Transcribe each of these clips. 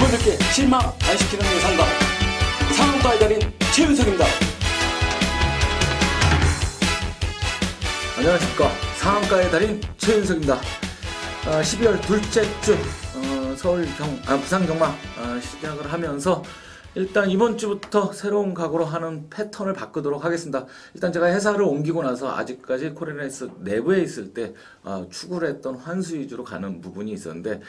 팬분들께 실망 안 시키는 예상가 상한가의 달인 최윤석입니다. 안녕하십니까. 상한가의 달인 최윤석입니다. 12월 둘째 주 부산 경마 시작을 하면서 일단 이번 주부터 새로운 각오로 하는 패턴을 바꾸도록 하겠습니다. 일단 제가 회사를 옮기고 나서 아직까지 코리아레이스 내부에 있을 때 추구를 했던 환수 위주로 가는 부분이 있었는데,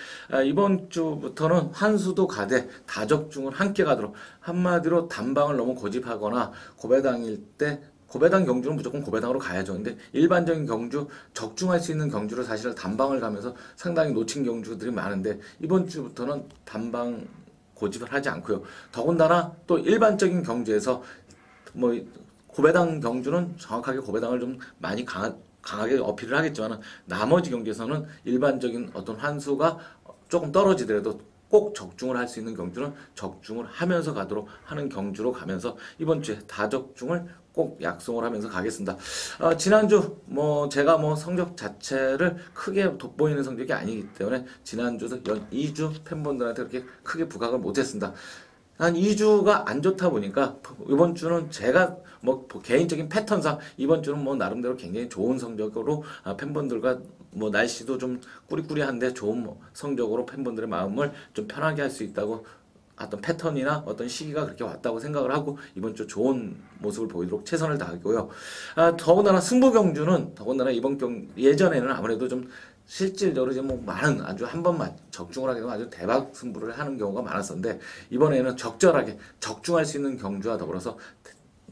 이번 주부터는 환수도 가되 다적중을 함께 가도록, 한마디로 단방을 너무 고집하거나 고배당일 때 고배당 경주는 무조건 고배당으로 가야죠. 근데 일반적인 경주, 적중할 수 있는 경주를 사실 단방을 가면서 상당히 놓친 경주들이 많은데, 이번 주부터는 단방 고집을 하지 않고요. 더군다나 또 일반적인 경주에서 뭐 고배당 경주는 정확하게 고배당을 좀 많이 강하게 어필을 하겠지만, 나머지 경주에서는 일반적인 어떤 환수가 조금 떨어지더라도 꼭 적중을 할 수 있는 경주는 적중을 하면서 가도록 하는 경주로 가면서 이번 주에 다적중을 꼭 약속을 하면서 가겠습니다. 지난주 제가 성적 자체를 크게 돋보이는 성적이 아니기 때문에 지난주도 2주 팬분들한테 그렇게 크게 부각을 못했습니다. 한 2주가 안 좋다 보니까 이번 주는 제가 개인적인 패턴상 이번 주는 나름대로 굉장히 좋은 성적으로 팬분들과 날씨도 좀 꾸리꾸리한데 좋은 성적으로 팬분들의 마음을 좀 편하게 할 수 있다고 어떤 패턴이나 어떤 시기가 그렇게 왔다고 생각을 하고 이번 주 좋은 모습을 보이도록 최선을 다하고요. 더군다나 승부 경주는 예전에는 아무래도 좀 실질적으로 많은 아주 한 번만 적중을 하게 되면 아주 대박 승부를 하는 경우가 많았었는데, 이번에는 적절하게 적중할 수 있는 경주와 더불어서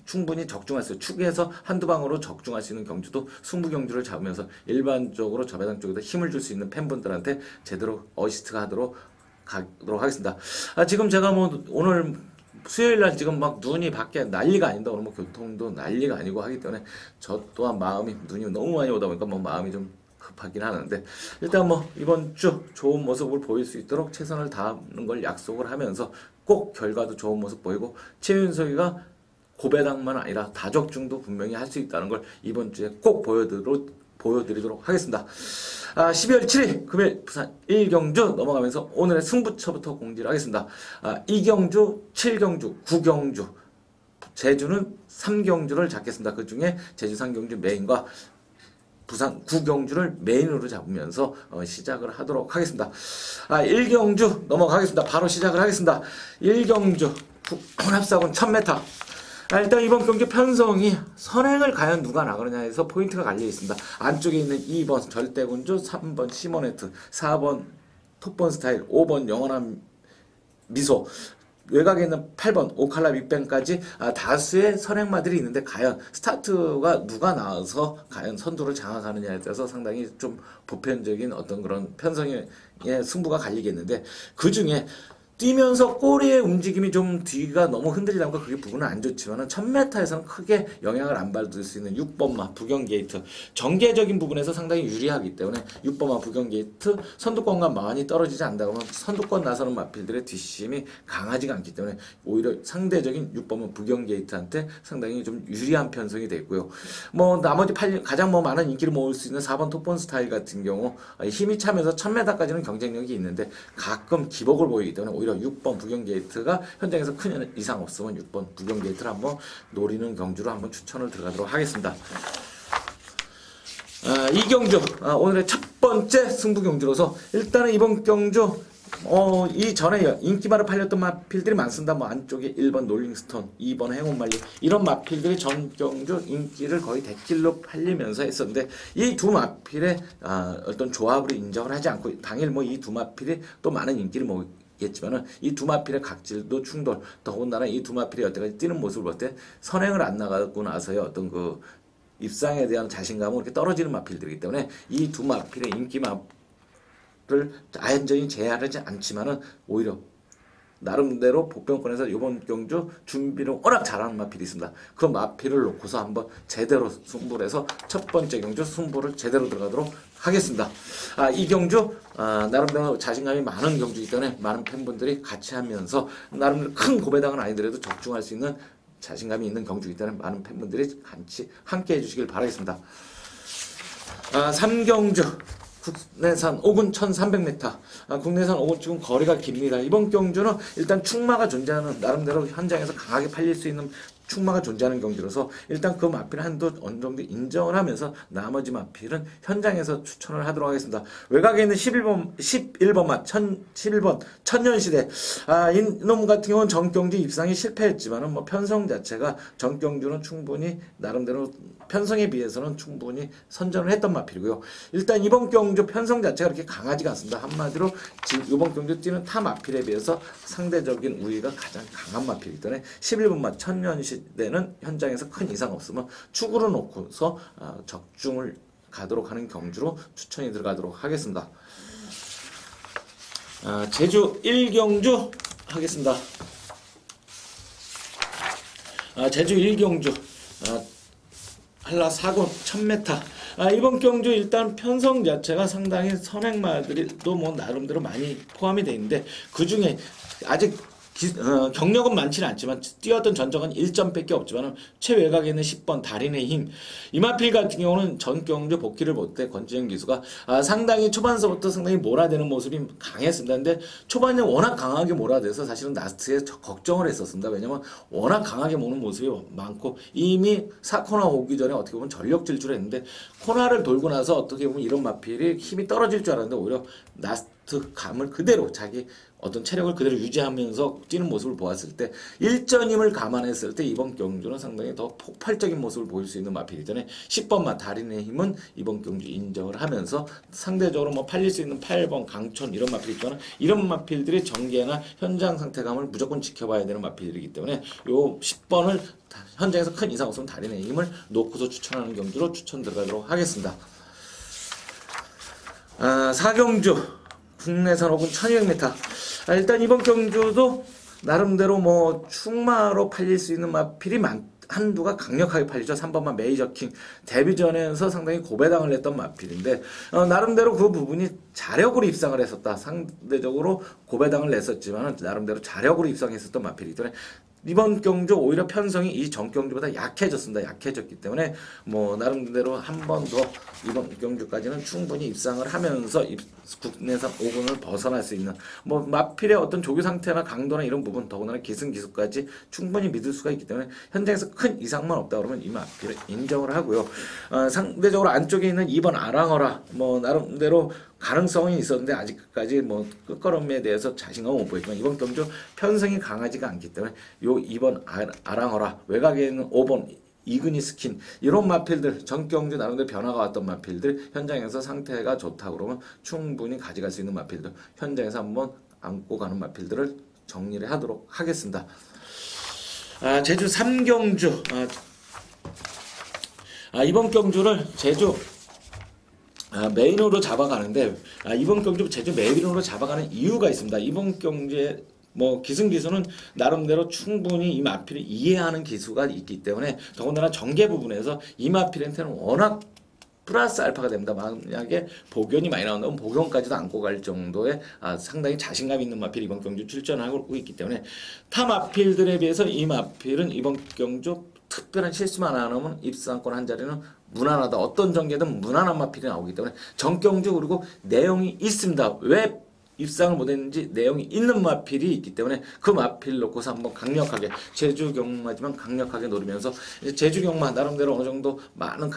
충분히 적중할 수 있어요. 축에서 한두 방으로 적중할 수 있는 경주도 승부 경주를 잡으면서 일반적으로 저배당 쪽에다 힘을 줄 수 있는 팬분들한테 제대로 어시스트가 가도록 하겠습니다. 지금 제가 오늘 수요일날 지금 눈이 밖에 난리가 아닌데, 오늘 교통도 난리가 아니고 하기 때문에 저 또한 눈이 너무 많이 오다 보니까 마음이 좀 급하긴 하는데, 일단 이번 주 좋은 모습을 보일 수 있도록 최선을 다하는 걸 약속을 하면서 꼭 결과도 좋은 모습 보이고, 최윤석이가 고배당만 아니라 다적중도 분명히 할 수 있다는 걸 이번 주에 꼭 보여드리도록 하겠습니다. 12월 7일 금요일 부산 1경주 넘어가면서 오늘의 승부처부터 공지를 하겠습니다. 2경주, 7경주, 9경주, 제주는 3경주를 잡겠습니다. 그 중에 제주 3경주 메인과 부산 9경주를 메인으로 잡으면서 시작을 하도록 하겠습니다. 1경주 넘어가겠습니다. 바로 시작을 하겠습니다. 1경주 혼합사군 1000m. 일단 이번 경기 편성이 선행을 과연 누가 나가느냐 해서 포인트가 갈려 있습니다. 안쪽에 있는 2번 절대군주, 3번 시모네트, 4번 톱번 스타일, 5번 영원한 미소, 외곽에 있는 8번 오칼라 빅뱅까지 다수의 선행마들이 있는데, 과연 스타트가 누가 나와서 과연 선두를 장악하느냐에 따라서 상당히 좀 보편적인 어떤 그런 편성의 승부가 갈리겠는데, 그 중에 뛰면서 꼬리의 움직임이 좀 뒤가 너무 흔들리다 보니까 그게 부분은 안 좋지만은 1000m에서는 크게 영향을 안 받을 수 있는 6번마 부경게이트, 전개적인 부분에서 상당히 유리하기 때문에 6번마 부경게이트 선두권과 많이 떨어지지 않는다 그러면 선두권 나서는 마필들의 뒷심이 강하지가 않기 때문에 오히려 상대적인 6번마 부경게이트한테 상당히 좀 유리한 편성이 되고요. 나머지 가장 많은 인기를 모을 수 있는 4번 톱번 스타일 같은 경우 힘이 차면서 1000m까지는 경쟁력이 있는데 가끔 기복을 보이기 때문에 오히려 6번 부경게이트가 현장에서 큰 이상 없으면 6번 부경게이트를 한번 노리는 경주로 한번 추천을 들어가도록 하겠습니다. 이 경주 오늘의 첫 번째 승부 경주로서 일단은 이번 경주 이전에 인기마를 팔렸던 마필들이 많습니다. 안쪽에 1번 놀링스톤, 2번 행운말리, 이런 마필들이 전 경주 인기를 거의 대길로 팔리면서 했었는데, 이 두 마필의 어떤 조합으로 인정을 하지 않고 당일 이 두 마필이 또 많은 인기를 겠지만은 이 두 마필의 각질도 충돌, 더군다나 이 두 마필이 여태까지 뛰는 모습을 볼 때 선행을 안 나가고 나서의 어떤 그 입상에 대한 자신감은 그렇게 떨어지는 마필들이기 때문에 이 두 마필의 인기 마를 완전히 제한하지 않지만은 오히려 나름대로 복병권에서 이번 경주 준비를 워낙 잘하는 마필이 있습니다. 그 마필을 놓고서 한번 제대로 승부를 해서 첫 번째 경주 승부를 제대로 들어가도록 하겠습니다. 이 경주 나름대로 자신감이 많은 경주이기 때문에 많은 팬분들이 같이 하면서 나름대로 큰 고배당은 아니더라도 적중할 수 있는 자신감이 있는 경주이기 때문에 많은 팬분들이 같이 함께 해주시길 바라겠습니다. 3경주 국내산 5군 1300m. 국내산 5군 지금 거리가 깁니다. 이번 경주는 일단 충마가 존재하는, 나름대로 현장에서 강하게 팔릴 수 있는 충마가 존재하는 경주로서 일단 그 마필 한도 어느 정도 인정을 하면서 나머지 마필은 현장에서 추천을 하도록 하겠습니다. 외곽에 있는 11번 맛 11번 천년시대. 이놈 같은 경우는 전경주 입상이 실패했지만은 뭐 편성 자체가 전경주는 충분히 나름대로 편성에 비해서는 충분히 선전을 했던 마필이고요. 일단 이번 경주 편성 자체가 그렇게 강하지가 않습니다. 한마디로 지금 이번 경주 뛰는 타 마필에 비해서 상대적인 우위가 가장 강한 마필이기 때문에 11번 맛 천년시대는 현장에서 큰 이상 없으면 축으로 놓고서 적중을 가도록 하는 경주로 추천이 들어가도록 하겠습니다. 제주 1경주 하겠습니다. 제주 1경주 한라 4군 1000m. 이번 경주 일단 편성 자체가 상당히 선행마들이 또 뭐 나름대로 많이 포함이 되어 있는데 그 중에 아직 경력은 많지는 않지만 뛰었던 전적은 1점밖에 없지만 최외곽에 있는 10번 달인의 힘. 이마필 같은 경우는 전 경주 복귀를 못해 권지영 기수가 상당히 초반서부터 상당히 몰아대는 모습이 강했습니다. 근데 초반에 워낙 강하게 몰아대서 사실은 라스트에 걱정을 했었습니다. 왜냐면 워낙 강하게 모는 모습이 많고 이미 4코너 오기 전에 어떻게 보면 전력 질주를 했는데 코너를 돌고 나서 어떻게 보면 이런 마필이 힘이 떨어질 줄 알았는데 오히려 라스트 감을 그대로 자기 어떤 체력을 그대로 유지하면서 뛰는 모습을 보았을 때 일전임을 감안했을 때 이번 경주는 상당히 더 폭발적인 모습을 보일 수 있는 마필이기 때문에 10번 맛 달인의 힘은 이번 경주 인정을 하면서 상대적으로 뭐 팔릴 수 있는 8번 강촌 이런 마필이 있지만 이런 마필들이 전개나 현장 상태감을 무조건 지켜봐야 되는 마필이기 때문에 요 10번을 현장에서 큰 이상 없으면 달인의 힘을 놓고서 추천하는 경주로 추천 들어가도록 하겠습니다. 4경주 국내산 5군 1200m. 일단 이번 경주도 나름대로 뭐 충마로 팔릴 수 있는 마필이 한두가 강력하게 팔리죠. 3번만 메이저킹 데뷔전에서 상당히 고배당을 냈던 마필인데 나름대로 그 부분이 자력으로 입상을 했었다. 상대적으로 고배당을 냈었지만 나름대로 자력으로 입상했었던 마필이기 때문에 이번 경주 오히려 편성이 이 전 경주보다 약해졌습니다. 약해졌기 때문에 뭐 나름대로 한 번 더 이번 경주까지는 충분히 입상을 하면서 국내산 5군을 벗어날 수 있는 뭐 마필의 어떤 조교 상태나 강도나 이런 부분 더군다나 기승기수까지 충분히 믿을 수가 있기 때문에 현장에서 큰 이상만 없다 그러면 이 마필을 인정을 하고요. 상대적으로 안쪽에 있는 2번 아랑어라 뭐 나름대로 가능성이 있었는데 아직까지 뭐 끝걸음에 대해서 자신감은 못 보였지만 이번 경주 편성이 강하지가 않기 때문에 요 2번 아랑어라 외곽에 있는 5번 이근희 스킨 이런 마필들 전경주 나름대로 변화가 왔던 마필들 현장에서 상태가 좋다 그러면 충분히 가져갈 수 있는 마필들 현장에서 한번 안고 가는 마필들을 정리를 하도록 하겠습니다. 제주 3경주 이번 경주를 제주 메인으로 잡아가는데 이번 경주 제주 메인으로 잡아가는 이유가 있습니다. 이번 경주에 뭐 기승기수는 나름대로 충분히 이 마필을 이해하는 기수가 있기 때문에 더군다나 전개 부분에서 이 마필한테는 워낙 플러스 알파가 됩니다. 만약에 복연이 많이 나온다면 복연까지도 안고 갈 정도의 상당히 자신감 있는 마필이 이번 경주 출전하고 있기 때문에 타 마필들에 비해서 이 마필은 이번 경주 특별한 실수만 안 하면 입상권 한 자리는 무난하다. 어떤 전개든 무난한 마필이 나오기 때문에 전경주 그리고 내용이 있습니다. 왜 입상을 못했는지 내용이 있는 마필이 있기 때문에 그 마필 놓고서 한번 강력하게 제주 경마지만 강력하게 노리면서 제주 경마 나름대로 어느 정도 많은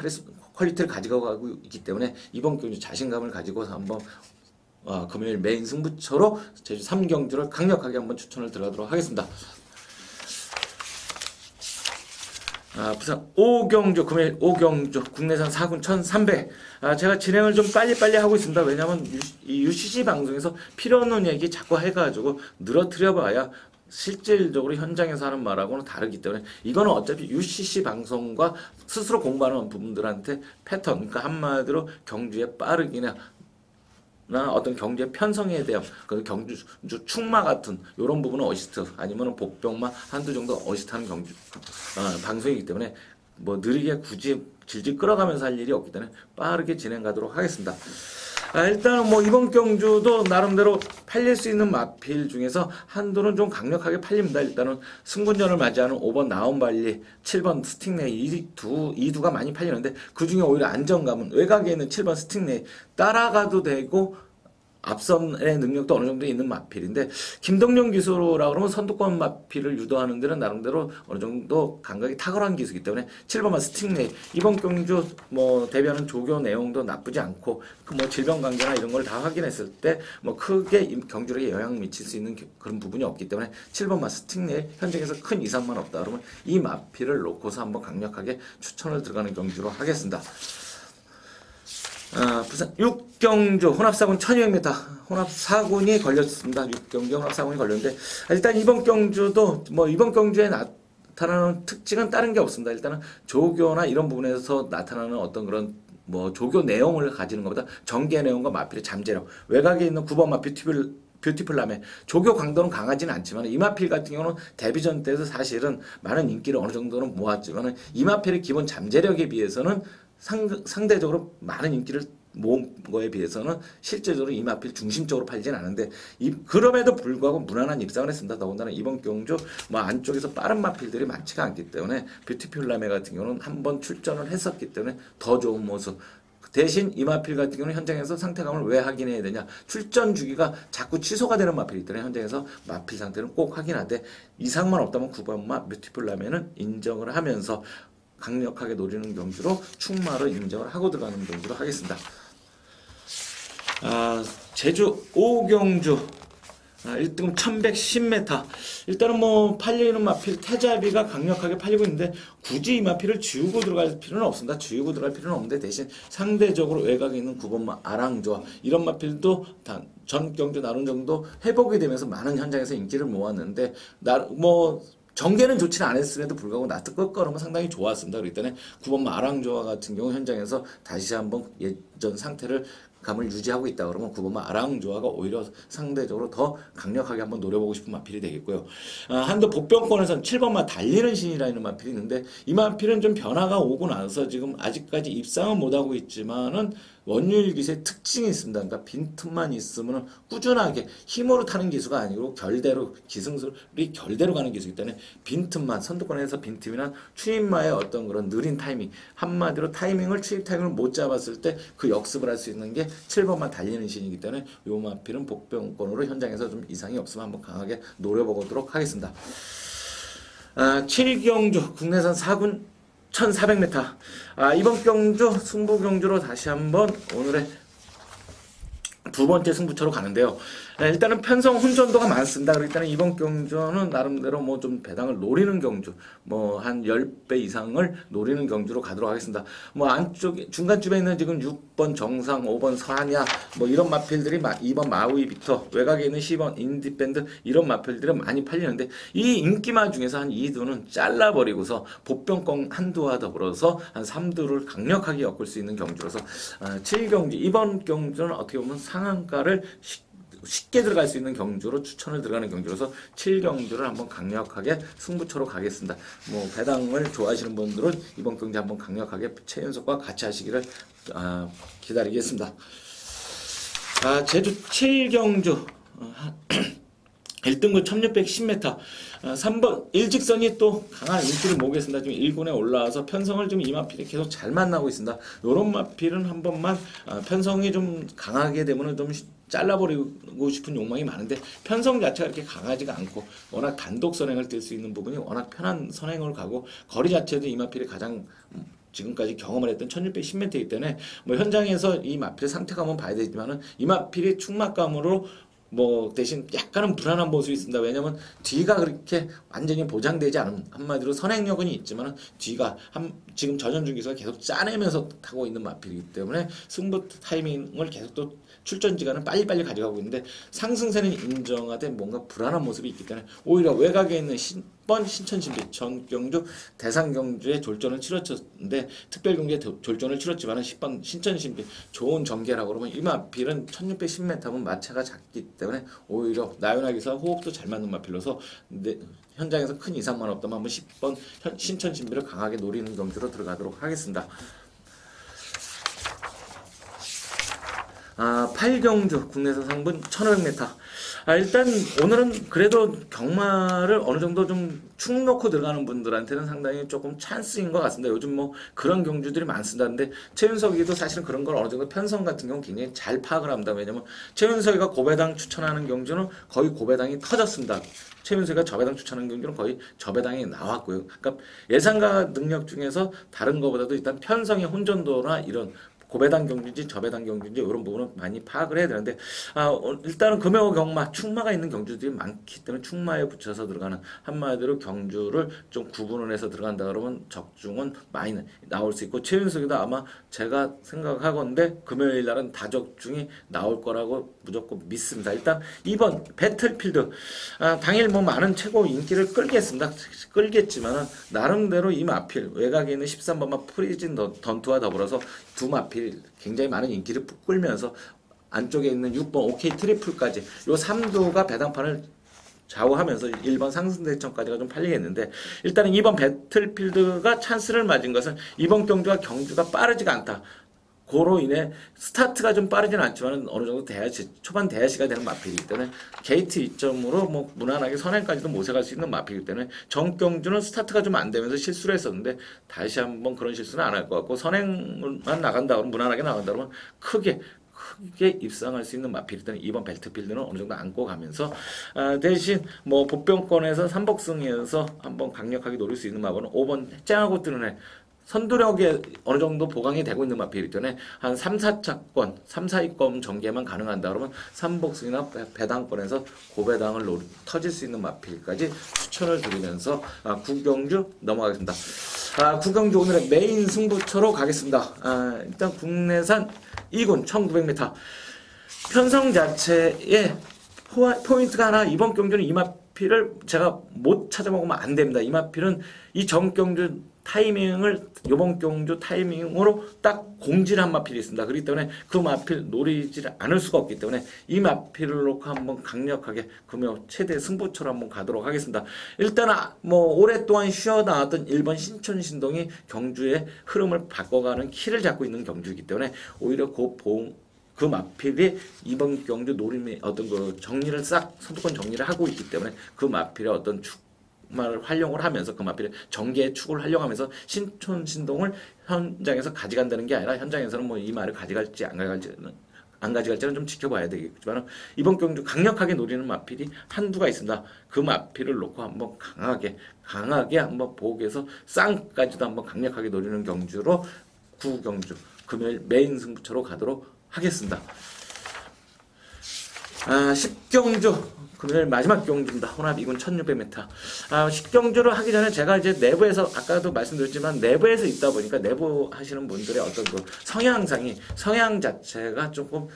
퀄리티를 가지고 가고 있기 때문에 이번 경주 자신감을 가지고서 한번 금요일 메인 승부처로 제주 3경주를 강력하게 한번 추천을 들어가도록 하겠습니다. 부산 5경주 금요일 5경주 국내산 4군 1300 제가 진행을 좀 빨리빨리 하고 있습니다. 왜냐하면 이 UCC 방송에서 필요 없는 얘기 자꾸 해가지고 늘어뜨려 봐야 실질적으로 현장에서 하는 말하고는 다르기 때문에 이거는 어차피 UCC 방송과 스스로 공부하는 부분들한테 패턴 그러니까 한마디로 경주에 빠르기나 어떤 경제 편성에 대한 그 경주 충마 같은 이런 부분은 어시스트 아니면 복병만 한두 정도 어시스트하는 경주 방송이기 때문에 뭐 느리게 굳이 질질 끌어가면서 할 일이 없기 때문에 빠르게 진행 가도록 하겠습니다. 일단은 뭐 이번 경주도 나름대로 팔릴 수 있는 마필 중에서 한두는 좀 강력하게 팔립니다. 일단은 승군전을 맞이하는 5번 나온발리, 7번 스틱네이 이 두가 많이 팔리는데 그 중에 오히려 안정감은 외곽에 있는 7번 스틱네이 따라가도 되고 앞선의 능력도 어느 정도 있는 마필인데 김동룡 기수라 그러면 선두권 마필을 유도하는 데는 나름대로 어느 정도 감각이 탁월한 기수이기 때문에 7번만 스틱네이 이번 경주 뭐 대비하는 조교 내용도 나쁘지 않고 그 뭐 질병 관계나 이런 걸 다 확인했을 때 뭐 크게 경주력에 영향 미칠 수 있는 그런 부분이 없기 때문에 7번만 스틱네이 현장에서 큰 이상만 없다 그러면 이 마필을 놓고서 한번 강력하게 추천을 들어가는 경주로 하겠습니다. 부산 6경주 혼합사군 1200m 혼합사군이 걸렸습니다. 6경주 혼합사군이 걸렸는데 일단 이번 경주도 뭐 이번 경주에 나타나는 특징은 다른 게 없습니다. 일단은 조교나 이런 부분에서 나타나는 어떤 그런 뭐 조교 내용을 가지는 것보다 전개 내용과 마필의 잠재력 외곽에 있는 9번 뷰티풀람의 조교 강도는 강하지는 않지만 이마필 같은 경우는 데뷔전 때도 사실은 많은 인기를 어느 정도는 모았지만 이마필의 기본 잠재력에 비해서는 상대적으로 많은 인기를 모은 거에 비해서는 실제적으로 이마필 중심적으로 팔진 않은데 그럼에도 불구하고 무난한 입상을 했습니다. 더군다나 이번 경주 뭐 안쪽에서 빠른 마필들이 많지가 않기 때문에 뷰티풀라메 같은 경우는 한번 출전을 했었기 때문에 더 좋은 모습 대신 이마필 같은 경우는 현장에서 상태감을 왜 확인해야 되냐 출전 주기가 자꾸 취소가 되는 마필이기 때문에 현장에서 마필 상태는 꼭 확인하되 이상만 없다면 9번마 뷰티풀라메는 인정을 하면서 강력하게 노리는 경주로 충마로 인정을 하고 들어가는 경주로 하겠습니다. 제주 5경주 1등 1110m 일단은 뭐 팔리는 마필 태자비가 강력하게 팔리고 있는데 굳이 이 마필을 지우고 들어갈 필요는 없습니다. 지우고 들어갈 필요는 없는데 대신 상대적으로 외곽에 있는 9번마 아랑조아 이런 마필도 전 경주 나눈 정도 회복이 되면서 많은 현장에서 인기를 모았는데 전개는 좋지는 않았음에도 불구하고 나트 끝걸음은 상당히 좋았습니다. 그렇기 때문에 9번 아랑조아 같은 경우 현장에서 다시 한번 예전 상태를 감을 유지하고 있다 그러면 9번 아랑조아가 오히려 상대적으로 더 강력하게 한번 노려보고 싶은 마필이 되겠고요. 한도 복병권에서는 7번마 달리는 신이라는 마필이 있는데 이 마필은 좀 변화가 오고 나서 지금 아직까지 입상은 못하고 있지만은 원유일기세의 특징이 있습니다. 그러니까 빈틈만 있으면 꾸준하게 힘으로 타는 기수가 아니고 결대로 기승술이 결대로 가는 기수이기 때문에 빈틈만 선두권에서 빈틈이나 추임마의 어떤 그런 느린 타이밍 한마디로 추임 타이밍을 못 잡았을 때 그 역습을 할 수 있는 게 7번만 달리는 신이기 때문에 요 마필은 복병권으로 현장에서 좀 이상이 없으면 한번 강하게 노려보도록 하겠습니다. 7경주 국내선 4군 1400m 이번 경주 승부 경주로 다시 한번 오늘의 두 번째 승부처로 가는데요. 일단은 편성 혼전도가 많습니다. 일단은 이번 경주는 나름대로 뭐 좀 배당을 노리는 경주, 뭐 한 10배 이상을 노리는 경주로 가도록 하겠습니다. 뭐 안쪽 중간쯤에 있는 지금 6번 정상, 5번 서한야 뭐 이런 마필들이 2번 마우이 빅터, 외곽에 있는 10번 인디밴드 이런 마필들은 많이 팔리는데 이 인기마 중에서 한 2두는 잘라버리고서 복병권 한두와 더불어서 한 3두를 강력하게 엮을 수 있는 경주로서 7경주 이번 경주는 어떻게 보면 상한가를 쉽게 들어갈 수 있는 경주로 추천을 들어가는 경주로서 7경주를 한번 강력하게 승부처로 가겠습니다. 뭐 배당을 좋아하시는 분들은 이번 경주 한번 강력하게 최연석과 같이 하시기를 기다리겠습니다. 제주 7경주 1등급 1610m 3번 일직선이 또 강한 인기를 모으겠습니다. 지금 1군에 올라와서 편성을 좀 이 마필이 계속 잘 만나고 있습니다. 요런 마필은 한 번만 편성이 좀 강하게 되면 좀 잘라버리고 싶은 욕망이 많은데 편성 자체가 이렇게 강하지가 않고 워낙 단독 선행을 뛸 수 있는 부분이 워낙 편한 선행을 가고 거리 자체도 이 마필이 가장 지금까지 경험을 했던 1610m이기 때문에 뭐 현장에서 이 마필의 상태감은 봐야 되지만은 이 마필이 충막감으로 뭐 대신 약간은 불안한 모습이 있습니다. 왜냐면 뒤가 그렇게 완전히 보장되지 않은 한마디로 선행력은 있지만 뒤가 지금 전현 중기수가 계속 짜내면서 타고 있는 마필이기 때문에 승부 타이밍을 계속 또 출전지간은 빨리빨리 가져가고 있는데 상승세는 인정하되 뭔가 불안한 모습이 있기 때문에 오히려 외곽에 있는 10번 신천신비 전경주 대상경주에 졸전을 치렀는데 특별경주에 졸전을 치렀지만 10번 신천신비 좋은 전개라고 그러면 이 마필은 1610m면 마체가 작기 때문에 오히려 나연하기사 호흡도 잘 맞는 마필로서 현장에서 큰 이상만 없다면 한번 10번 신천신비를 강하게 노리는 경주로 들어가도록 하겠습니다. 팔경주 국내에서 상분 1500m. 일단 오늘은 그래도 경마를 어느 정도 좀 축 놓고 들어가는 분들한테는 상당히 조금 찬스인 것 같습니다. 요즘 뭐 그런 경주들이 많습니다. 근데 최윤석이도 사실은 그런 걸 어느 정도 편성 같은 경우 굉장히 잘 파악을 합니다. 왜냐면 최윤석이가 고배당 추천하는 경주는 거의 고배당이 터졌습니다. 최윤석이가 저배당 추천하는 경주는 거의 저배당이 나왔고요. 그러니까 예상가 능력 중에서 다른 것보다도 일단 편성의 혼전도나 이런 고배당 경주인지 저배당 경주인지 이런 부분은 많이 파악을 해야 되는데 일단은 금요 경마 축마가 있는 경주들이 많기 때문에 축마에 붙여서 들어가는 한마디로 경주를 좀 구분을 해서 들어간다 그러면 적중은 많이 나올 수 있고 최윤석이도 아마 제가 생각하건데 금요일 날은 다적중이 나올 거라고 무조건 믿습니다. 일단 2번 배틀필드 당일 뭐 많은 최고 인기를 끌겠지만 나름대로 이 마필 외곽에 있는 13번마 프리즌 던투와 더불어서 두 마필 굉장히 많은 인기를 끌면서 안쪽에 있는 6번 OK 트리플까지 요 3두가 배당판을 좌우하면서 1번 상승대천까지가 좀 팔리겠는데 일단은 2번 배틀필드가 찬스를 맞은 것은 이번 경주가 빠르지가 않다. 고로 인해 스타트가 좀 빠르지는 않지만 어느 정도 초반 대하시가 되는 마필이기 때문에 게이트 2점으로 뭐 무난하게 선행까지도 모색할 수 있는 마필이기 때문에 정경주는 스타트가 좀 안 되면서 실수를 했었는데 다시 한번 그런 실수는 안 할 것 같고 선행만 나간다 그러면 무난하게 나간다 그러면 크게 입상할 수 있는 마필이기 때문에 이번 벨트필드는 어느 정도 안고 가면서 대신 뭐 보병권에서 3복승에서 한번 강력하게 노릴 수 있는 마법은 5번 쨍하고 뜨는 애 선두력에 어느 정도 보강이 되고 있는 마필이기 때문에 한 3, 4차권, 3, 4위권 전개만 가능한다 그러면 3복승이나 배당권에서 고배당을 터질 수 있는 마필까지 추천을 드리면서 구경주 넘어가겠습니다. 구경주 오늘의 메인 승부처로 가겠습니다. 일단 국내산 2군 1900m 편성 자체에 포인트가 하나 이번 경주는 이 마필을 제가 못 찾아먹으면 안 됩니다. 이 마필은 이 전경주 타이밍을 이번 경주 타이밍으로 딱 공지한 마필이 있습니다. 그렇기 때문에 그 마필 노리지 않을 수가 없기 때문에 이 마필을 놓고 한번 강력하게 금요 최대 승부처로 한번 가도록 하겠습니다. 일단 뭐 오랫동안 쉬어 나왔던 1번 신촌신동이 경주의 흐름을 바꿔가는 키를 잡고 있는 경주이기 때문에 오히려 그 마필이 이번 경주 노림의 어떤 그 정리를 선두권 정리를 하고 있기 때문에 그 마필의 어떤 축을 활용을 하면서 그 마필의 전개의 축을 활용하면서 신촌신동을 현장에서 가져간다는 게 아니라 현장에서는 뭐 이 말을 가져갈지 안 가져갈지는 좀 지켜봐야 되겠지만 이번 경주 강력하게 노리는 마필이 한두가 있습니다. 그 마필을 놓고 한번 강하게 한번 보기에서 쌍까지도 한번 강력하게 노리는 경주로 구경주 금요일 메인 승부처로 가도록 하겠습니다. 10경주 금요일 마지막 경주입니다. 혼합 2군 1600m. 10경주를 하기 전에 제가 이제 내부에서 아까도 말씀드렸지만 내부에서 있다 보니까 내부 하시는 분들의 어떤 그 성향 자체가 조금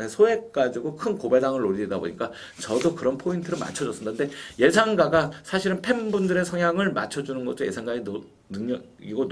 소액 가지고 큰 고배당을 노리다 보니까 저도 그런 포인트를 맞춰줬습니다. 근데 예상가가 사실은 팬분들의 성향을 맞춰주는 것도 예상가의 능력이고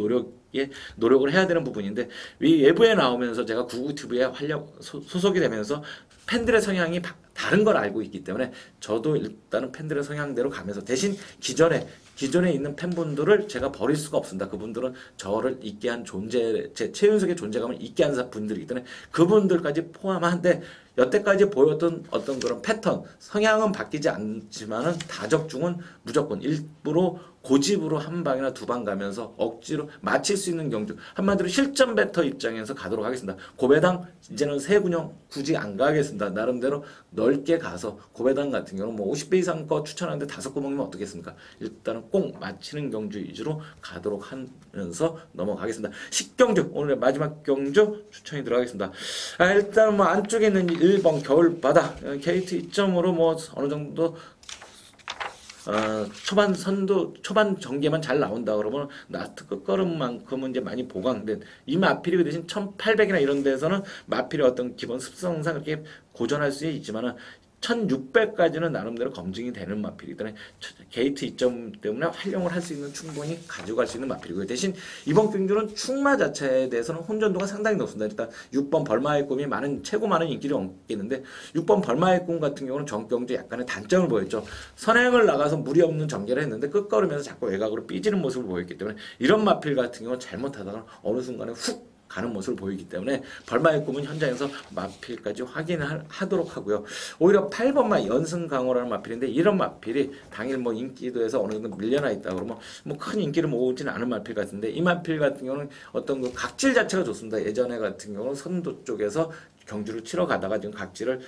노력을 해야 되는 부분인데 이 외부에 나오면서 제가 구구TV에 소속이 되면서 팬들의 성향이 다른 걸 알고 있기 때문에 저도 일단은 팬들의 성향대로 가면서 대신 기존에 있는 팬분들을 제가 버릴 수가 없습니다. 그분들은 저를 있게 한 제 최윤석의 존재감을 있게 한 분들이기 때문에 그분들까지 포함한데 여태까지 보였던 어떤 그런 패턴, 성향은 바뀌지 않지만은 다적중은 무조건 일부러 고집으로 한 방이나 두 방 가면서 억지로 맞힐 수 있는 경주. 한마디로 실전 배터 입장에서 가도록 하겠습니다. 고배당 이제는 세 군형 굳이 안 가겠습니다. 나름대로 넓게 가서 고배당 같은 경우는 뭐 50배 이상 거 추천하는데 5구멍이면 어떻겠습니까? 일단은 꼭 맞히는 경주 위주로 가도록 하면서 넘어가겠습니다. 10경주 오늘의 마지막 경주 추천이 들어가겠습니다. 일단 뭐 안쪽에 있는 1번 겨울바다 게이트 2점으로 뭐 어느 정도 초반 전개만 잘 나온다 그러면 라스트 끝걸음만큼은 이제 많이 보강된 이 마필이 그 대신 1800이나 이런 데서는 마필의 어떤 기본 습성상 이렇게 고전할 수 있지만은 1600까지는 나름대로 검증이 되는 마필이기 때문에 게이트 2점 때문에 활용을 할 수 있는 충분히 가져갈 수 있는 마필이고요. 대신 이번 경주는 축마 자체에 대해서는 혼전도가 상당히 높습니다. 일단 6번 벌마의 꿈이 최고 많은 인기를 얻겠는데 6번 벌마의 꿈 같은 경우는 전경주 약간의 단점을 보였죠. 선행을 나가서 무리 없는 전개를 했는데 끝걸으면서 자꾸 외곽으로 삐지는 모습을 보였기 때문에 이런 마필 같은 경우는 잘못하다가 어느 순간에 훅 가는 모습을 보이기 때문에 벌마의 꿈은 현장에서 마필까지 확인하도록 하고요. 오히려 8번마 연승강호라는 마필인데 이런 마필이 당일 뭐 인기도에서 어느 정도 밀려나 있다 그러면 뭐 큰 인기를 모으지는 않은 마필 같은데 이 마필 같은 경우는 어떤 그 각질 자체가 좋습니다. 예전에 같은 경우는 선도 쪽에서 경주를 치러 가다가 지금 각질을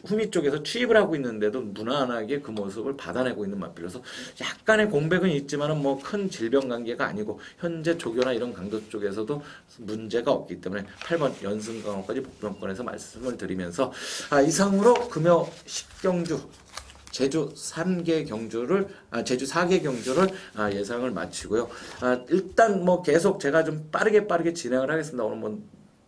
후미 쪽에서 취입을 하고 있는데도 무난하게 그 모습을 받아내고 있는 마필이라서 약간의 공백은 있지만은 뭐 큰 질병 관계가 아니고 현재 조교나 이런 강도 쪽에서도 문제가 없기 때문에 8번 연승강호까지 복병권에서 말씀을 드리면서 이상으로 금요 10경주 제주 3개 경주를 제주 4개 경주를 예상을 마치고요. 일단 뭐 계속 제가 좀 빠르게 진행을 하겠습니다. 오늘 뭐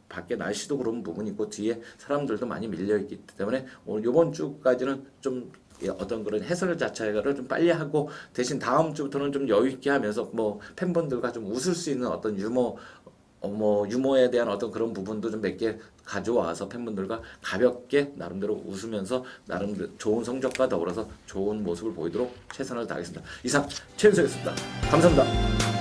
밖에 날씨도 그런 부분이 있고 뒤에 사람들도 많이 밀려 있기 때문에 오늘 이번 주까지는 좀 어떤 그런 해설 자체를 좀 빨리 하고 대신 다음 주부터는 좀 여유 있게 하면서 뭐 팬분들과 좀 웃을 수 있는 어떤 유머에 대한 어떤 그런 부분도 좀 몇 개 가져와서 팬분들과 가볍게 나름대로 웃으면서 나름대로 좋은 성적과 더불어서 좋은 모습을 보이도록 최선을 다하겠습니다. 이상 최윤석이었습니다. 감사합니다.